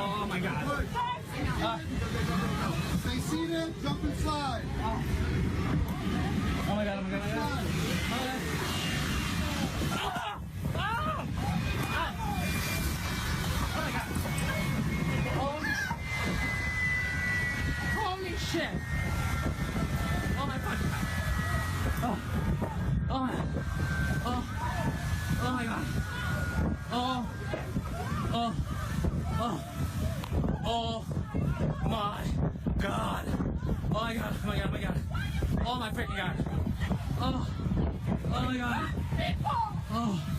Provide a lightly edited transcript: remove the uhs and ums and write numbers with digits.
Oh my God. Stay seated, jump inside. Oh my God, oh my God, oh my God. Holy shit! Oh my fucking God! Oh my God! Oh my God! Oh my God! Oh my God! Oh my God! Oh my freaking God! Oh my God! Oh.